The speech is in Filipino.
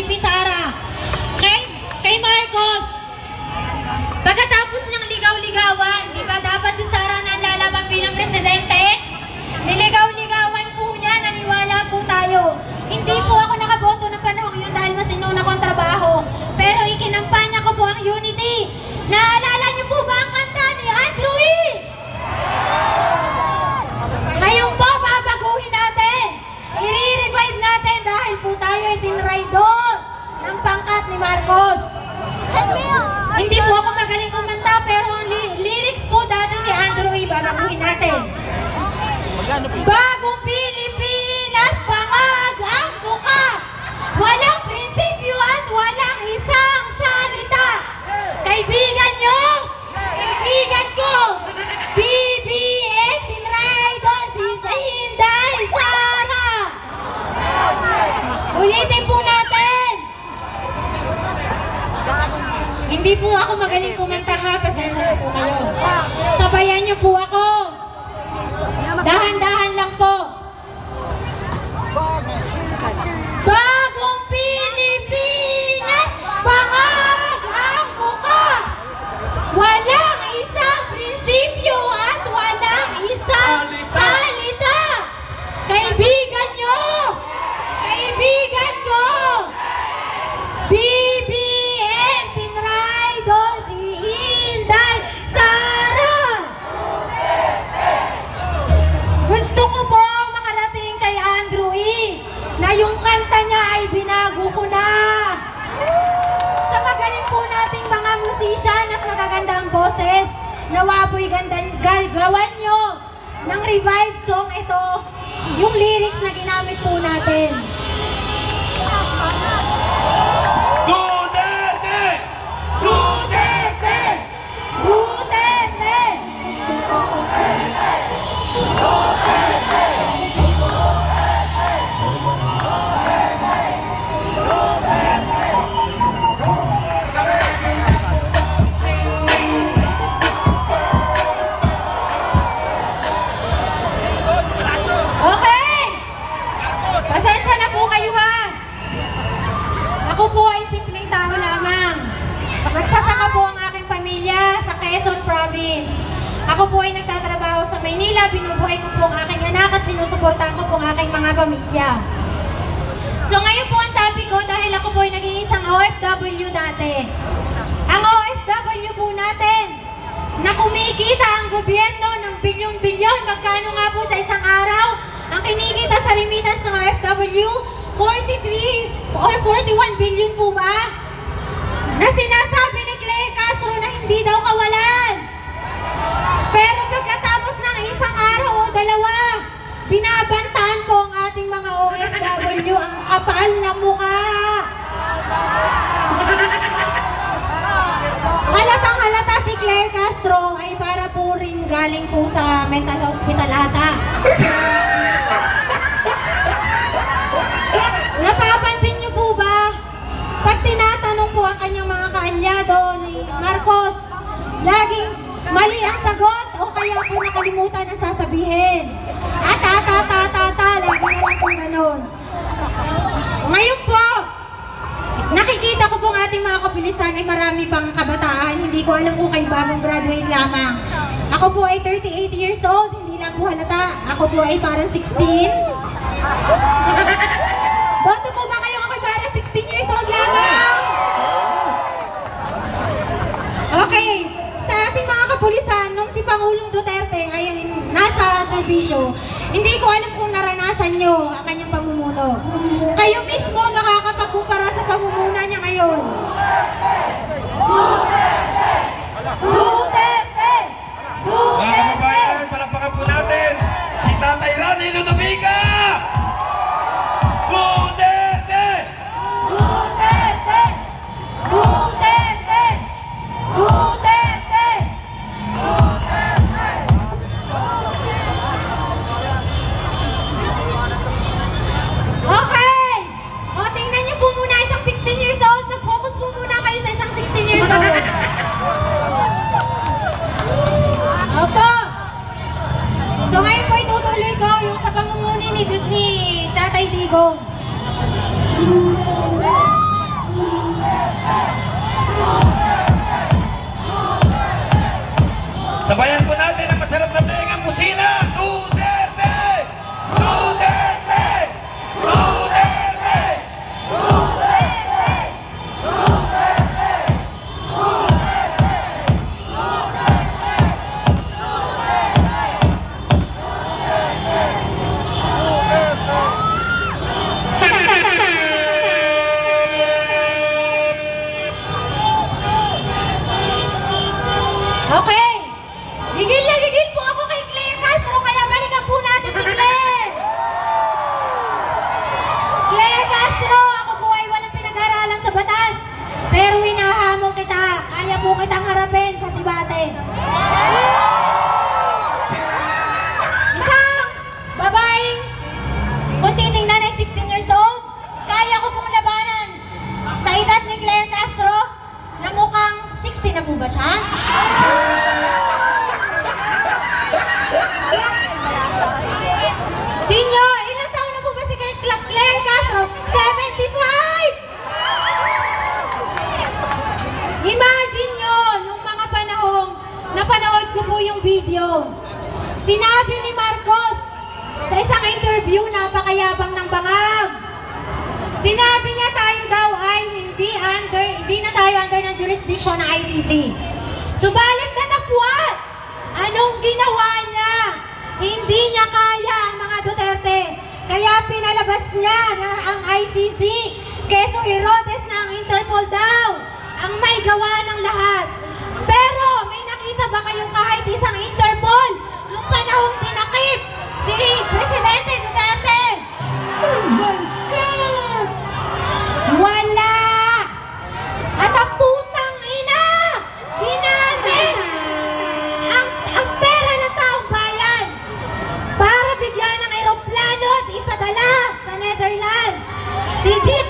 VP Sara. Kay Marcos. Pagkatapos ng ligaw-ligawan, di ba dapat si Sara na lalaban bilang presidente? Niligaw-ligawan po niya, naniwala po tayo. Hindi po ako nakaboto ng panahon yun dahil mas inuna ko ang trabaho. Pero ikinampanya ko po ang unity. Naalala niyo po ba ang kanta ni Andrew E? Ngayon po, babaguhin natin. I-revive natin dahil po tayo ay tinraidor ng pangkat ni Marcos. Hindi po ako magaling kumanta pero ang lyrics po dati ni Andrew E, babaguhin natin. Bagong Pilipinas, pangag ang muka. Walang prinsipyo at walang isang salita. Kaibigan nyo, kaibigan ko, BBM tinraidor si Inday Sara. Ulitin po natin. Hindi po ako magaling kumanta ha, pasensya na po kayo. Sabayan nyo po ako. Dahan-dahan lang po. Bagong Pilipinas, pangag ang muka. Walang isang prinsipyo at walang isang salita. Kaibigan nyo, kaibigan ko, BBM tinraidor si Inday Sara. Gusto ko po makarating kay Andrew E na yung kanta niya ay binago ko na. Sa magaling po nating mga musician at magagandang boses, nawa po'y gawan nyo ng revive song ito, yung lyrics na ginamit po natin. Duterte! Duterte! Duterte! Okay! Pasensya na po kayo ha! Ako po ay simpleng tao lamang. Magsasaka po ang aking pamilya sa Quezon Province. Ako po ay nagtatrabaho sa Maynila, binubuhay ko po ang aking anak at sinusuportahan ko po ang aking mga pamilya. So ngayon po ang topic ko dahil ako po ay naging isang OFW dati. Ang OFW po natin na kumikita ang gobyerno ng bilyon-bilyon, magkano nga po sa isang araw ang kinikita sa remittance ng OFW? 43 or 41 billion po ba? Na sinasabi ni Claire Castro na hindi daw kawalan. Pero pagkatapos ng isang araw o dalawa, binabantaan po ang ating mga OFW ang kapal na mukha. Halatang halata si Claire Castro ay para po rin galing po sa mental hospital ata. Napapansin niyo po ba? Pag tinatanong po ang kanyang mga kaalyado ni Marcos, laging mali ang sagot o kaya po nakalimutan ang sasabihin. At lagi na lang po ganun. Ngayon po, nakikita ko po ang ating mga kapulisan ay marami pang kabataan. Hindi ko alam kung kayo bagong graduate lamang. Ako po ay 38 years old, hindi lang po halata. Ako po ay parang 16. Boto po ba kayo ako parang 16 years old lamang? Okay, sa ating mga kapulisan, nung si Pangulong Duterte ay nasa serbisyo, hindi ko alam kung naranasan nyo ang kanyang pamumuno. Kayo mismo makakapagkumpara sa pamumuno niya ngayon. Duterte! Duterte! Duterte! Mga kababayan, palakpakan po natin si Tatay Rani Ludovica! Duterte! Duterte! Duterte! Duterte! Okay! O, tingnan niyo po muna isang 16 years old. Nag-focus po muna kayo sa isang 16 years old. Opo! So ngayon po itutuloy ko yung sa pamumuni ni Tatay Digong. Sabayan po natin ang masarap na tengang kusina. Duterte! Duterte! Duterte! Okay. Gigil na gigil po ako kay Claire Castro, kaya balikan po natin si Claire. Claire Castro, ako po ay walang pinag-aralan sa batas. Pero hinahamon kita. Kaya po kitang harapin sa debate. Isang babaeng kung titingnan ay 16 years old, kaya ko pong labanan sa edad ni Claire Castro na mukhang 60 na po ba siya? Senior, ilang taon na po ba si Claire Castro? 75! Imagine nyo, nung mga panahong napanood ko po yung video, sinabi ni Marcos sa isang interview, napakayabang ng bangag. Sinabi niya tayo daw ay hindi na tayo under ng jurisdiction ng ICC. Subalit natagpuan, anong ginawa niya? Hindi niya kaya ang mga Duterte. Kaya pinalabas niya na ang ICC, keso Herodes na ang Interpol daw, ang may gawa ng lahat. Pero may nakita ba kayong kahit isang Interpol nung panahong tinakip si Presidente Duterte? Oh my God! Wala! At ang putang ina, ginamit ang pera ng taong bayan para bigyan ng eroplano at ipadala sa Netherlands. Si Dito